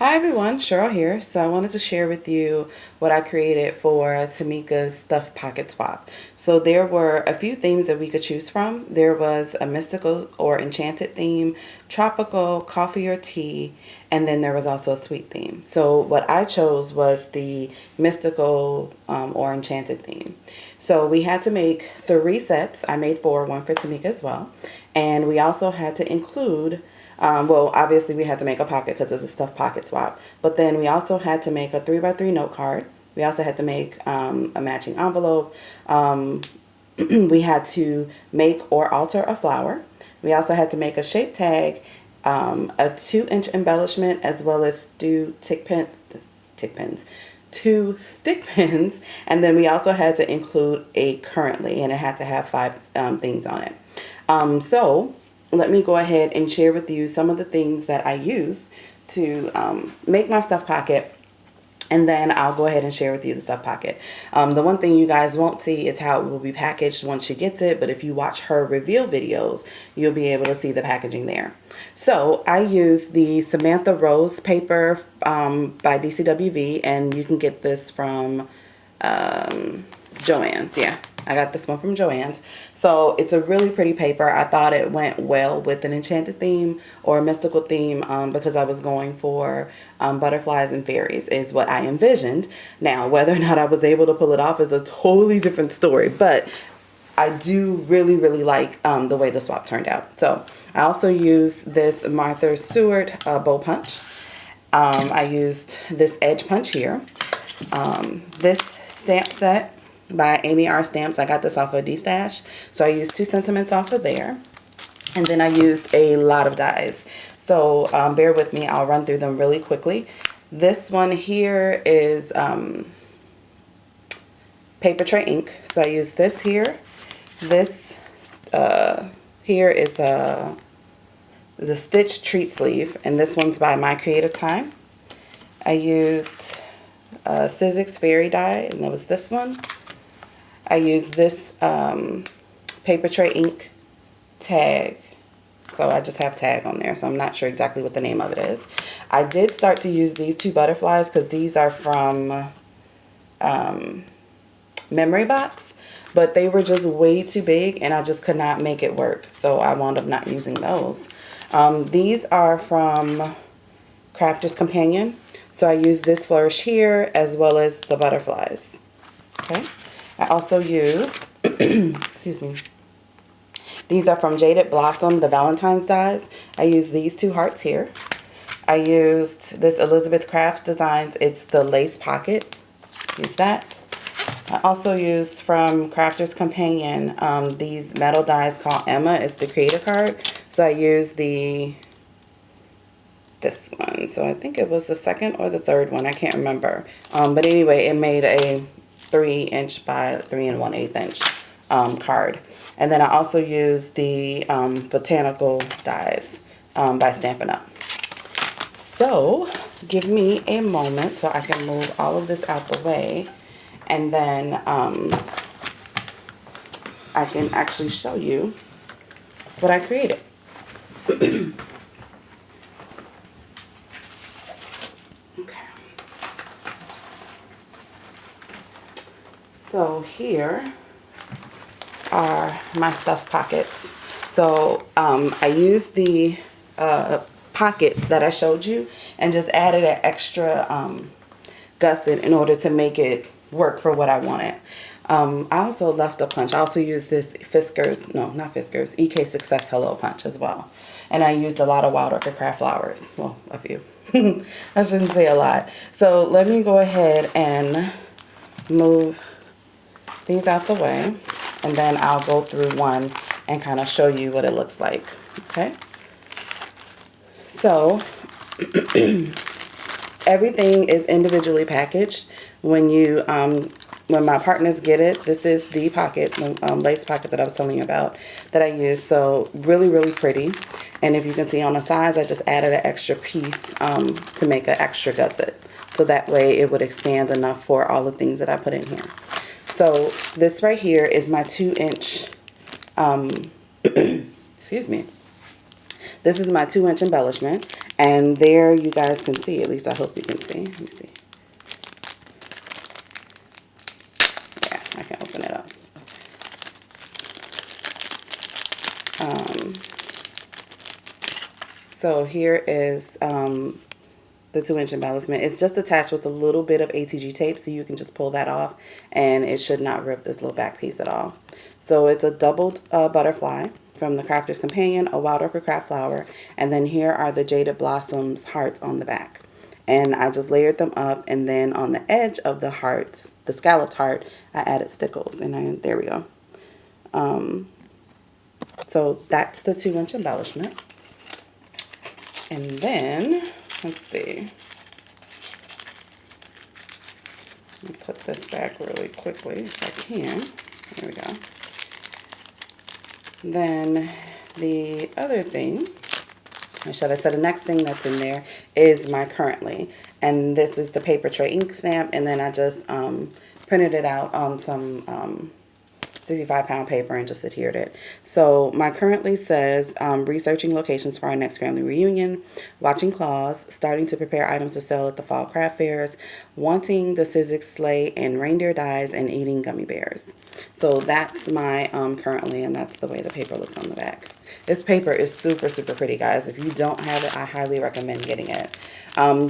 Hi everyone, Cheryl here. So I wanted to share with you what I created for Tmika's stuffed pocket swap. So there were a few themes that we could choose from. There was a mystical or enchanted theme, tropical, coffee or tea, and then there was also a sweet theme. So what I chose was the mystical or enchanted theme. So we had to make 3 sets. I made 4, one for Tmika as well. And we also had to include well, obviously we had to make a pocket because it's a stuffed pocket swap. But then we also had to make a 3x3 note card. We also had to make a matching envelope. We had to make or alter a flower. We also had to make a shape tag, a 2-inch embellishment, as well as 2 stick pins, and then we also had to include a currently, and it had to have 5 things on it. So let me go ahead and share with you some of the things that I use to make my stuffed pocket, and then I'll go ahead and share with you the stuffed pocket. The one thing you guys won't see is how it will be packaged once she gets it, but if you watch her reveal videos, you'll be able to see the packaging there. So I use the Samantha Rose paper by DCWV, and you can get this from Joann's. Yeah, I got this one from Joann's. So it's a really pretty paper. I thought it went well with an enchanted theme or a mystical theme because I was going for butterflies and fairies is what I envisioned. Now, whether or not I was able to pull it off is a totally different story, but I do really like the way the swap turned out. So I also used this Martha Stewart bow punch. I used this edge punch here. This stamp set by Amy R. Stamps. I got this off of D-Stash. So I used 2 sentiments off of there. And then I used a lot of dies. So bear with me. I'll run through them really quickly. This one here is paper tray ink. So I used this here. This here is the Stitch Treat Sleeve. And this one's by My Creative Time. I used Sizzix Fairy die, and that was this one. I used this paper tray ink tag. So I just have tag on there, so I'm not sure exactly what the name of it is. I did start to use these 2 butterflies because these are from Memory Box, but they were just way too big and I just could not make it work. So I wound up not using those. These are from Crafter's Companion. So I used this flourish here as well as the butterflies. Okay. I also used, excuse me, these are from Jaded Blossom, the Valentine's dies. I used these 2 hearts here. I used this Elizabeth Crafts Designs, it's the lace pocket. Use that. I also used from Crafter's Companion these metal dies called Emma. It's the creator card. So I used this one. So I think it was the 2nd or the 3rd one. I can't remember. But anyway, it made a 3-inch by 3 1/8 inch card. And then I also used the botanical dies by Stampin' Up. So give me a moment so I can move all of this out the way, and then I can actually show you what I created. So here are my stuffed pockets. So I used the pocket that I showed you and just added an extra gusset in order to make it work for what I wanted. I also left a punch. I also used this Fiskars, no, not Fiskars, EK Success Hello punch as well. And I used a lot of Wild Orchid Craft flowers. Well, a few. I shouldn't say a lot. So let me go ahead and move these out the way, and then I'll go through one and kind of show you what it looks like. Okay, so everything is individually packaged when you when my partners get it. This is the pocket, lace pocket that I was telling you about that I use. So really pretty. And if you can see on the sides, I just added an extra piece to make an extra gusset, so that way it would expand enough for all the things that I put in here. So this right here is my 2-inch, excuse me. This is my 2-inch embellishment, And there you guys can see, at least I hope you can see. Let me see. Yeah, I can open it up. So here is the 2-inch embellishment. It's just attached with a little bit of ATG tape, so you can just pull that off and it should not rip this little back piece at all. So it's a doubled butterfly from the Crafter's Companion, a wild ochre craft flower, and then here are the Jaded Blossoms hearts on the back. And I just layered them up, and then on the edge of the hearts, the scalloped heart, I added stickles, and there we go. So that's the 2-inch embellishment. And then, let's see. Let me put this back really quickly if I can. There we go. Then the other thing, or should I say the next thing that's in there, is my currently. And this is the paper tray ink stamp, and then I just printed it out on some 65-pound paper and just adhered it. So my currently says researching locations for our next family reunion, watching claws, starting to prepare items to sell at the fall craft fairs, wanting the Sizzix sleigh and reindeer dyes, and eating gummy bears. So that's my currently, and that's the way the paper looks on the back. This paper is super, super pretty, guys. If you don't have it, I highly recommend getting it.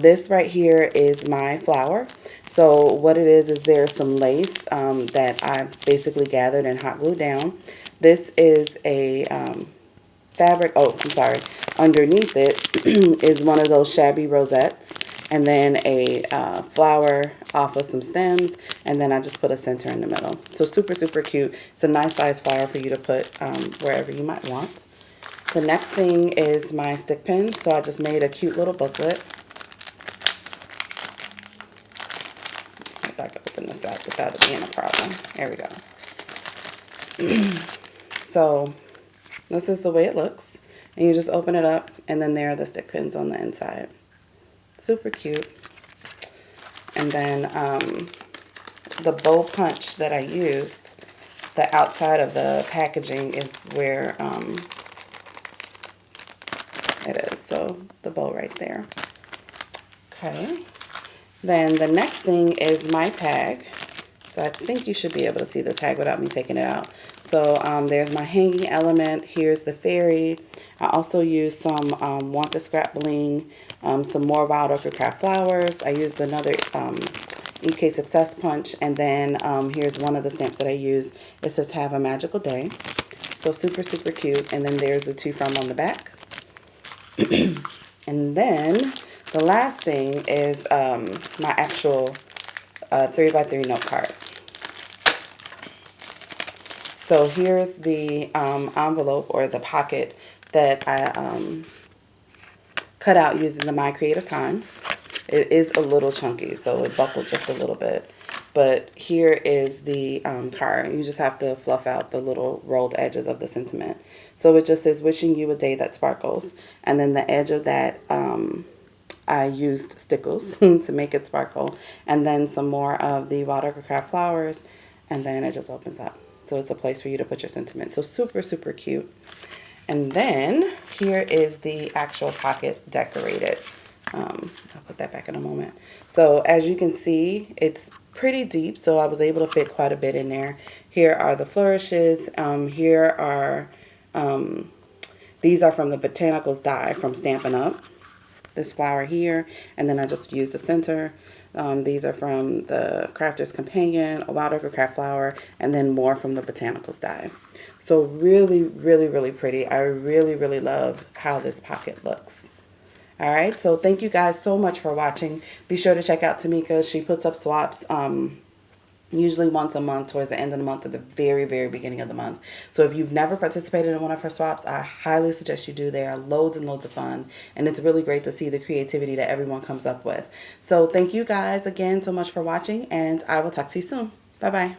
This right here is my flower. So what it is there's some lace that I've basically gathered and hot glued down. This is a fabric, oh, I'm sorry. Underneath it is one of those shabby rosettes, and then a flower off of some stems, and then I just put a center in the middle. So super, super cute. It's a nice size flower for you to put wherever you might want. The next thing is my stick pins. So I just made a cute little booklet. If I can open this up without it being a problem. There we go. So this is the way it looks. And you just open it up, and then there are the stick pins on the inside. Super cute. And then the bow punch that I used, the outside of the packaging is where it is. So the bow right there. Okay. Then the next thing is my tag. So I think you should be able to see the tag without me taking it out. So there's my hanging element. Here's the fairy. I also used some Want the Scrap Bling, some more Wild Ochre Craft flowers. I used another EK Success Punch. And then here's one of the stamps that I used. It says Have a Magical Day. So super, super cute. And then there's the To From on the back. And then the last thing is my actual 3x3 note card. So here's the envelope or the pocket that I cut out using the My Creative Times. It is a little chunky, so it buckled just a little bit. But here is the card. You just have to fluff out the little rolled edges of the sentiment. So it just says, wishing you a day that sparkles. And then the edge of that, I used stickles to make it sparkle. And then some more of the Wild Ochre Craft flowers. And then it just opens up. So it's a place for you to put your sentiment. So super, super cute. And then here is the actual pocket decorated. I'll put that back in a moment. So as you can see, it's pretty deep, so I was able to fit quite a bit in there. Here are the flourishes. Here are, these are from the Botanicals die from Stampin' Up. This flower here, and then I just used the center. These are from the Crafter's Companion, a Wild Ochre Craft flower, and then more from the Botanicals die. So really, really, really pretty. I really, really love how this pocket looks. Alright, so thank you guys so much for watching. Be sure to check out Tmika. She puts up swaps usually once a month towards the end of the month or the very, very beginning of the month. So if you've never participated in one of her swaps, I highly suggest you do. They are loads and loads of fun, and it's really great to see the creativity that everyone comes up with. So thank you guys again so much for watching, and I will talk to you soon. Bye-bye.